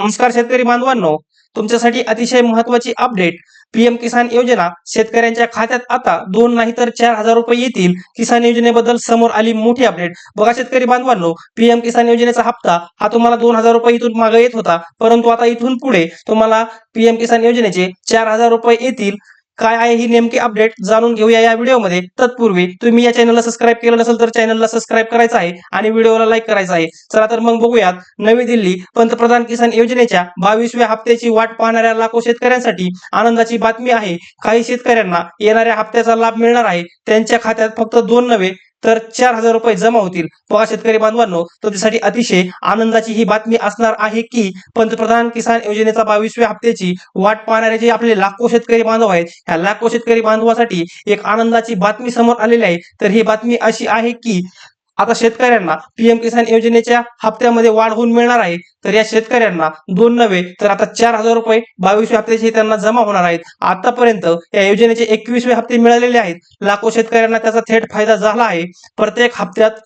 नमस्कार शेतकरी बांधवांनो, तुमच्यासाठी अतिशय महत्त्वाची अपडेट. पीएम किसान योजना शेतकऱ्यांच्या खात्यात आता 2 नाही तर 4,000 रुपये येतील. किसान योजनेबद्दल समोर आली मोठी अपडेट. बघा शेतकरी बांधवांनो, पीएम किसान योजनेचा हप्ता हा तुम्हाला 2,000 रुपये इथून मागे येत होता, परंतु आता इथून पुढे तुम्हाला पीएम किसान योजनेचे 4,000 रुपये येतील. काय आहे ही नेमकी अपडेट जाणून घेऊया या व्हिडिओमध्ये. तत्पूर्वी तुम्ही या चॅनलला सबस्क्राईब केलं नसेल तर चॅनलला सबस्क्राईब करायचं आहे आणि व्हिडिओला लाईक करायचं आहे. चला तर मग बघूयात. नवी दिल्ली पंतप्रधान किसान योजनेच्या 22व्या हप्त्याची वाट पाहणाऱ्या लाखो शेतकऱ्यांसाठी आनंदाची बातमी आहे. काही शेतकऱ्यांना येणाऱ्या हप्त्याचा लाभ मिळणार आहे. त्यांच्या खात्यात फक्त 2 नव्हे तर 4,000 रुपये जमा होतील. बघा शेतकरी बांधवांनो, तुमच्यासाठी अतिशय आनंदाची ही बातमी असणार आहे की पंतप्रधान किसान योजनेचा 22व्या हप्त्याची वाट पाहणारे जे आपले लाखो शेतकरी बांधव आहेत, ह्या लाखो शेतकरी बांधवासाठी एक आनंदाची बातमी समोर आलेली आहे. तर ही बातमी अशी आहे की आता शेतकऱ्यांना पीएम किसान योजनेच्या हप्त्यामध्ये वाढ होऊन मिळणार आहे. तर या शेतकऱ्यांना 2 नव्हे तर आता 4,000 रुपये 22व्या हप्त्याचे त्यांना जमा होणार आहेत. आतापर्यंत या योजनेचे 21वे हप्ते मिळालेले आहेत. लाखो शेतकऱ्यांना त्याचा थेट फायदा झाला आहे. प्रत्येक हप्त्यात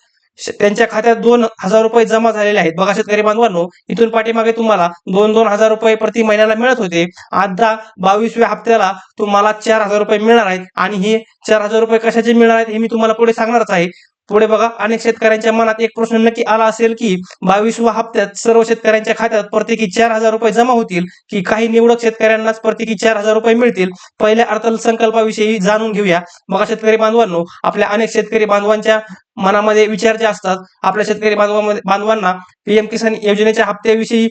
त्यांच्या खात्यात 2,000 रुपये जमा झालेले आहेत. बघा शेतकरी बांधवांनो, इथून पाठीमागे तुम्हाला 2-2 हजार रुपये प्रति महिन्याला मिळत होते. आता 22व्या हप्त्याला तुम्हाला 4,000 रुपये मिळणार आहेत आणि हे 4,000 रुपये कशाचे मिळणार आहेत हे मी तुम्हाला पुढे सांगणारच आहे. पुढे बघा, अनेक शेतकऱ्यांच्या मनात एक प्रश्न नक्की आला असेल की 22व्या हप्त्यात सर्व शेतकऱ्यांच्या खात्यात प्रत्येकी 4,000 रुपये जमा होतील की काही निवडक शेतकऱ्यांनाच प्रत्येकी 4,000 रुपये मिळतील. पहिल्या अर्थसंकल्पाविषयी जाणून घेऊया. बघा शेतकरी बांधवांनो, आपल्या अनेक शेतकरी बांधवांच्या मनामध्ये विचार जे असतात, आपल्या शेतकरी बांधवांना पीएम किसान योजनेच्या हप्त्याविषयी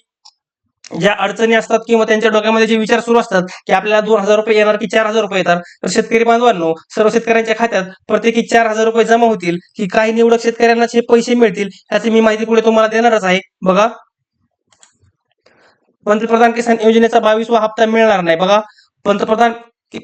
ज्या अडचणी असतात किंवा त्यांच्या डोक्यामध्ये जे विचार सुरू असतात की आपल्याला 2,000 रुपये येणार की 4,000 रुपये येतात. तर शेतकरी बांधवांनो, सर्व शेतकऱ्यांच्या खात्यात प्रत्येकी 4,000 रुपये जमा होतील की काही निवडक शेतकऱ्यांना हे पैसे मिळतील, याची मी माहिती पुढे तुम्हाला देणारच आहे. बघा, पंतप्रधान किसान योजनेचा 22वा हप्ता मिळणार नाही. बघा, पंतप्रधान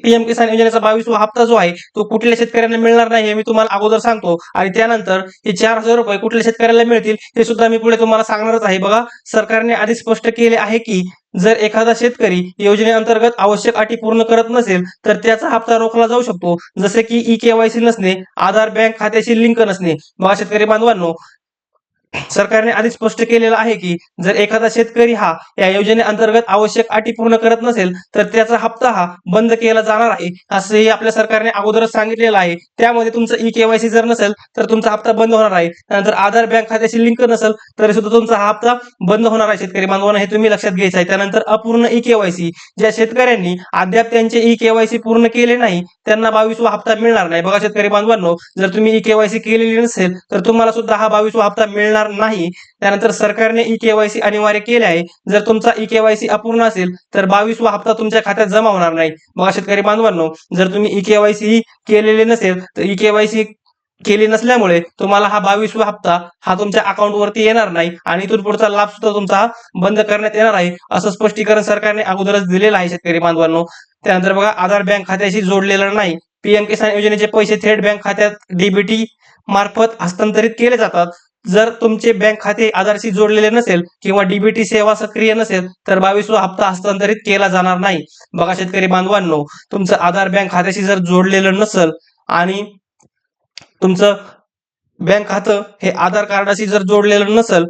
पीएम किसान योजनेचा 22वा हप्ता जो आहे तो कुठल्या शेतकऱ्यांना मिळणार नाही हे मी तुम्हाला अगोदर सांगतो आणि त्यानंतर हे 4,000 रुपये कुठल्या शेतकऱ्याला मिळतील हे सुद्धा मी पुढे तुम्हाला सांगणारच आहे. बघा, सरकारने आधी स्पष्ट केले आहे की जर एखादा शेतकरी योजनेअंतर्गत आवश्यक अटी पूर्ण करत नसेल तर त्याचा हप्ता रोखला जाऊ शकतो, जसे की ई-केवायसी नसणे, आधार बँक खात्याशी लिंक नसणे. बघा शेतकरी बांधवांनो, सरकारने आधी स्पष्ट केलेलं आहे की जर एखादा शेतकरी हा या योजनेअंतर्गत आवश्यक अटी पूर्ण करत नसेल तर त्याचा हप्ता हा बंद केला जाणार आहे, असंही आपल्या सरकारने अगोदरच सांगितलेलं आहे. त्यामध्ये तुमचं ई-केवायसी जर नसेल तर तुमचा हप्ता बंद होणार आहे. त्यानंतर आधार बँक खात्याशी लिंक नसेल तरी सुद्धा तुमचा हा हप्ता बंद होणार आहे. शेतकरी बांधवांना हे तुम्ही लक्षात घ्यायचं आहे. त्यानंतर अपूर्ण ई-केवायसी, ज्या शेतकऱ्यांनी अद्याप त्यांचे ई-केवायसी पूर्ण केले नाही त्यांना 22वा हप्ता मिळणार नाही. बघा शेतकरी बांधवांनो, जर तुम्ही ई-केवायसी केलेली नसेल तर तुम्हाला सुद्धा हा 22वा हप्ता मिळणार नाही. त्यानंतर सरकारने ई-केवायसी अनिवार्य केले आहे. जर तुमचा ई-केवायसी अपूर्ण असेल तर 22वा हप्ता तुमच्या खात्यात जमा होणार नाही. बघा शेतकरी बांधवांनो, जर तुम्ही ई-केवायसी केलेले नसेल तर ई-केवायसी केली नसल्यामुळे तुम्हाला हा 22वा हप्ता हा तुमच्या अकाउंट वरती येणार नाही आणि इथून पुढचा लाभ सुद्धा तुमचा बंद करण्यात येणार आहे, असं स्पष्टीकरण सरकारने अगोदरच दिलेलं आहे. शेतकरी बांधवांनो, त्यानंतर बघा, आधार बँक खात्याशी जोडलेलं नाही. पीएम किसान योजनेचे पैसे थेट बँक खात्यात डीबीटी मार्फत हस्तांतरित केले जातात. जर तुमचे बँक खाते आधारशी जोडलेले नसेल किंवा डीबीटी सेवा सक्रिय नसेल तर 22वा हप्ता हस्तांतरित केला जाणार नाही. बघा शेतकरी बांधवांनो, तुमचं आधार बँक खात्याशी जर जोडलेलं नसेल आणि तुमचं बँक खातं हे आधार कार्डाशी जर जोडलेलं नसेल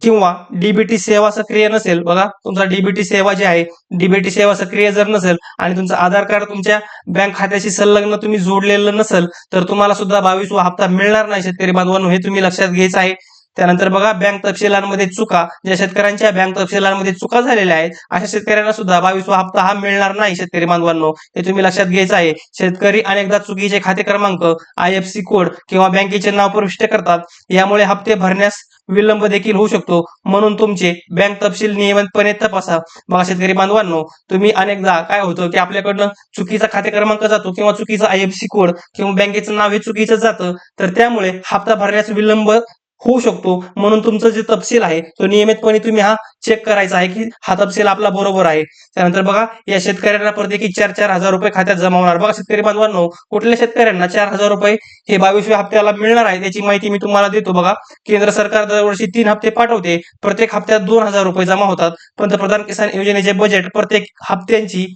किंवा डीबीटी सेवा सक्रिय नसेल, बघा तुमचा डीबीटी सेवा जी आहे, डीबीटी सेवा सक्रिय जर नसेल आणि तुमचं आधार कार्ड तुमच्या बँक खात्याशी संलग्न तुम्ही जोडलेलं नसेल तर तुम्हाला सुद्धा 22वा हप्ता मिळणार नाही. शेतकरी बांधवांनो, हे तुम्ही लक्षात घ्यायचं आहे. त्यानंतर बघा, बँक तपशिलांमध्ये चुका, ज्या शेतकऱ्यांच्या बँक तपशिलांमध्ये चुका झालेल्या आहेत अशा शेतकऱ्यांना सुद्धा 22वा हप्ता हा मिळणार नाही. शेतकरी बांधवांनो, हे तुम्ही लक्षात घ्यायचं आहे. शेतकरी अनेकदा चुकीचे खाते क्रमांक, IFSC कोड किंवा बँकेचे नाव प्रविष्ट करतात. यामुळे हप्ते भरण्यास विलंब देखील होऊ शकतो, म्हणून तुमचे बँक तपशील नियमितपणे तपासा. बघा शेतकरी बांधवांनो, तुम्ही अनेकदा काय होतं की आपल्याकडनं चुकीचा खाते क्रमांक जातो किंवा चुकीचा IFSC कोड किंवा बँकेचं नाव हे चुकीचं जातं, तर त्यामुळे हप्ता भरण्यास विलंब होऊ शकतो. म्हणून तुमचं जे तपशील आहे तो नियमितपणे तुम्ही हा चेक करायचा आहे की हा तपशील आपला बरोबर आहे. त्यानंतर बघा, या शेतकऱ्यांना प्रत्येकी 4-4 हजार रुपये खात्यात जमा होणार. बघा शेतकरी बांधवांनो, कुठल्या शेतकऱ्यांना 4,000 रुपये हे 22व्या हप्त्याला मिळणार आहे त्याची माहिती मी तुम्हाला देतो. बघा, केंद्र सरकार दरवर्षी 3 हप्ते पाठवते. प्रत्येक हप्त्यात 2,000 रुपये जमा होतात. पंतप्रधान किसान योजनेचे बजेट प्रत्येक हप्त्यांची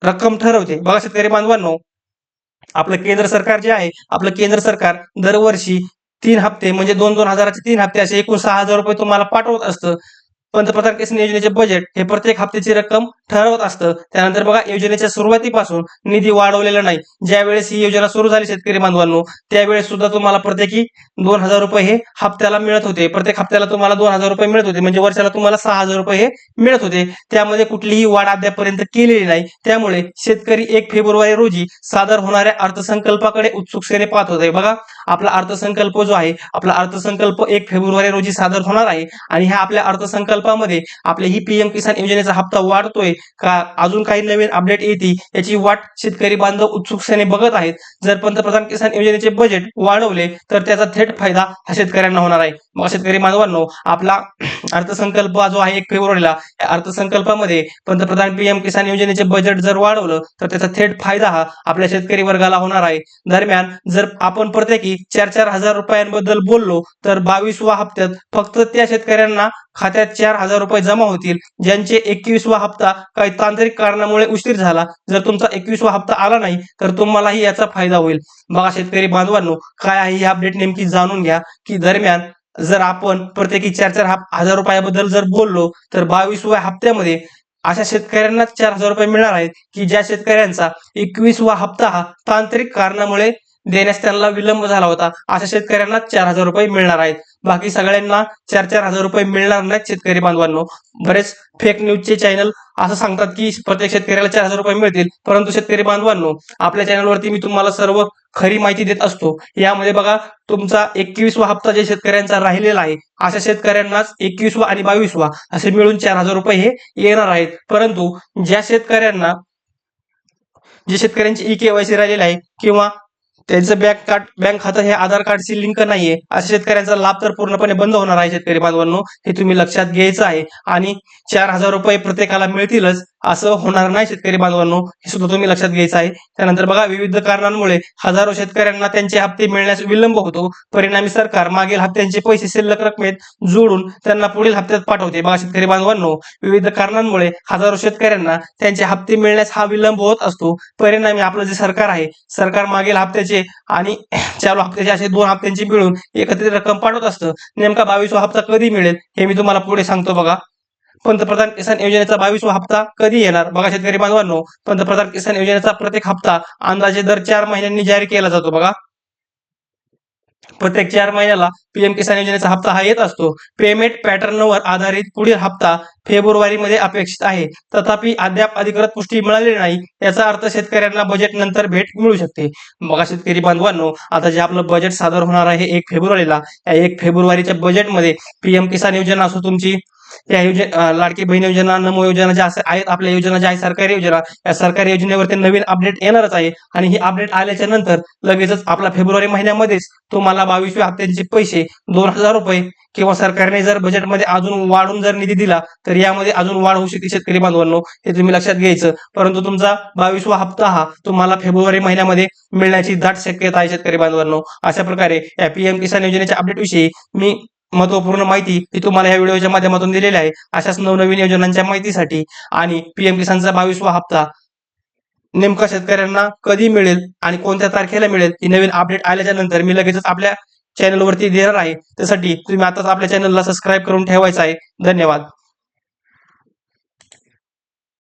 रक्कम ठरवते. बघा शेतकरी बांधवांनो, आपलं केंद्र सरकार जे आहे, आपलं केंद्र सरकार दरवर्षी 3 हप्ते म्हणजे 2-2 हजाराचे 3 हप्ते असे एकूण 6,000 रुपये तुम्हाला पाठवत असतं. पंतप्रधान किसान योजनेचे बजेट हे प्रत्येक हप्त्याची रक्कम ठरवत असतं. त्यानंतर बघा योजनेच्या सुरुवातीपासून निधी वाढवलेला नाही. ज्यावेळेस ही योजना सुरू झाली शेतकरी बांधवांनो, त्यावेळेस सुद्धा तुम्हाला प्रत्येकी 2,000 रुपये हे हप्त्याला मिळत होते. प्रत्येक हप्त्याला तुम्हाला 2,000 रुपये मिळत होते, म्हणजे वर्षाला तुम्हाला 6,000 रुपये हे मिळत होते. त्यामध्ये कुठलीही वाढ अद्यापर्यंत केलेली नाही. त्यामुळे शेतकरी 1 फेब्रुवारी रोजी सादर होणाऱ्या अर्थसंकल्पाकडे उत्सुकतेने पाहत होते. बघा आपला अर्थसंकल्प जो आहे, आपला अर्थसंकल्प 1 फेब्रुवारी रोजी सादर होणार आहे आणि ह्या आपल्या अर्थसंकल्पामध्ये आपले ही पीएम किसान योजनेचा हप्ता वाढतोय का, अजून काही नवीन अपडेट येते याची वाट शेतकरी बांधव उत्सुकतेने बघत आहेत. जर पंतप्रधान किसान योजनेचे बजेट वाढवले तर त्याचा थेट फायदा हा शेतकऱ्यांना होणार आहे. मग शेतकरी बांधवांनो, आपला अर्थसंकल्प जो आहे 1 फेब्रुवारीला, या अर्थसंकल्पामध्ये पंतप्रधान पीएम किसान योजनेचे बजेट जर वाढवलं तर त्याचा थेट फायदा हा आपल्या शेतकरी वर्गाला होणार आहे. दरम्यान जर आपण प्रत्येकी 4-4 हजार रुपयांबद्दल बोललो तर 22व्या हप्त्यात फक्त त्या शेतकऱ्यांना खात्यात 4,000 रुपये जमा होतील ज्यांचे 21वा हप्ता काही तांत्रिक कारणामुळे उशीर झाला. जर तुमचा 21वा हप्ता आला नाही तर तुम्हालाही याचा फायदा होईल. बघा शेतकरी बांधवांनो, काय आहे ही अपडेट नेमकी जाणून घ्या. की दरम्यान जर आपण प्रत्येकी 4-4 हजार रुपयाबद्दल जर बोललो तर 22व्या हप्त्यामध्ये अशा शेतकऱ्यांना 4,000 रुपये मिळणार आहेत की ज्या शेतकऱ्यांचा 21वा हप्ता हा तांत्रिक कारणामुळे देण्यास त्यांना विलंब झाला होता. अशा शेतकऱ्यांना 4,000 रुपये मिळणार आहेत. बाकी सगळ्यांना 4-4 हजार रुपये मिळणार नाहीत. शेतकरी बांधवांनो, बरेच फेक न्यूजचे चॅनल असं सांगतात की प्रत्येक शेतकऱ्याला 4,000 रुपये मिळतील, परंतु शेतकरी बांधवांनो, आपल्या चॅनलवरती मी तुम्हाला सर्व खरी माहिती देत असतो. यामध्ये बघा तुमचा 21वा हप्ता जे शेतकऱ्यांचा राहिलेला आहे अशा शेतकऱ्यांनाच 21वा आणि 22वा असे मिळून 4,000 रुपये हे येणार आहेत. परंतु ज्या शेतकऱ्यांची ई-केवायसी राहिलेली आहे किंवा त्यांचं बँक खातं हे आधार कार्डशी लिंक नाहीये अशा शेतकऱ्यांचा लाभ तर पूर्णपणे बंद होणार आहे. शेतकरी बांधवांनो, हे तुम्ही लक्षात घ्यायचं आहे. आणि 4,000 रुपये प्रत्येकाला मिळतीलच असं होणार नाही. शेतकरी बांधवांनो, हे सुद्धा तुम्ही लक्षात घ्यायचं आहे. त्यानंतर बघा विविध कारणांमुळे हजारो शेतकऱ्यांना त्यांचे हप्ते मिळण्यास विलंब होतो. परिणामी सरकार मागील हप्त्यांचे पैसे शिल्लक रकमेत जोडून त्यांना पुढील हप्त्यात पाठवते. बघा शेतकरी बांधवांनो, विविध कारणांमुळे हजारो शेतकऱ्यांना त्यांचे हप्ते मिळण्यास हा विलंब होत असतो. परिणामी आपलं जे सरकार आहे, सरकार मागील हप्त्याचे आणि चालू हप्त्याचे असे 2 हप्त्यांची मिळून एकत्रित रक्कम पाठवत असतं. नेमका 22वा हप्ता कधी मिळेल हे मी तुम्हाला पुढे सांगतो. बघा पंतप्रधान किसान योजनेचा 22वा हप्ता कधी येणार. बघा शेतकरी बांधवांनो, पंतप्रधान किसान योजनेचा प्रत्येक हप्ता अंदाजे दर 4 महिन्यांनी जारी केला जातो. बघा प्रत्येक 4 महिन्याला पीएम किसान योजनेचा हप्ता हा येत असतो. पेमेंट पॅटर्नवर आधारित पुढील हप्ता फेब्रुवारीमध्ये अपेक्षित आहे. तथापि अद्याप अधिकृत पुष्टी मिळालेली नाही. याचा अर्थ शेतकऱ्यांना बजेट नंतर भेट मिळू शकते. बघा शेतकरी बांधवांनो, आता जे आपलं बजेट सादर होणार आहे 1 फेब्रुवारीला, या 1 फेब्रुवारीच्या बजेटमध्ये पीएम किसान योजना असो, तुमची या लाडकी बहीण योजना, नमो योजना ज्या आहेत आपल्या योजना ज्या आहेत सरकारी योजना, या सरकारी योजनेवरती नवीन अपडेट येणारच आहे. आणि ही अपडेट आल्याच्या नंतर लगेचच आपला फेब्रुवारी महिन्यामध्येच तुम्हाला 22व्या हप्त्याचे पैसे 2,000 रुपये किंवा सरकारने जर बजेटमध्ये अजून वाढून जर निधी दिला तर यामध्ये अजून वाढ होऊ शकते. शेतकरी बांधवांनो, हे तुम्ही लक्षात घ्यायचं. परंतु तुमचा 22वा हप्ता हा तुम्हाला फेब्रुवारी महिन्यामध्ये मिळण्याची दाट शक्यता आहे. शेतकरी बांधवांनो, अशा प्रकारे या पीएम किसान योजनेच्या अपडेट विषयी मी महत्वपूर्ण माहिती ही तुम्हाला या व्हिडिओच्या माध्यमातून दिलेली आहे. अशाच नवनवीन योजनांच्या माहितीसाठी आणि पीएम किसानचा 22वा हप्ता नेमका शेतकऱ्यांना कधी मिळेल आणि कोणत्या तारखेला मिळेल ही नवीन अपडेट आल्याच्या नंतर मी लगेचच आपल्या चॅनलवरती देणार आहे. त्यासाठी तुम्ही आताच आपल्या चॅनलला सबस्क्राईब करून ठेवायचं आहे. धन्यवाद.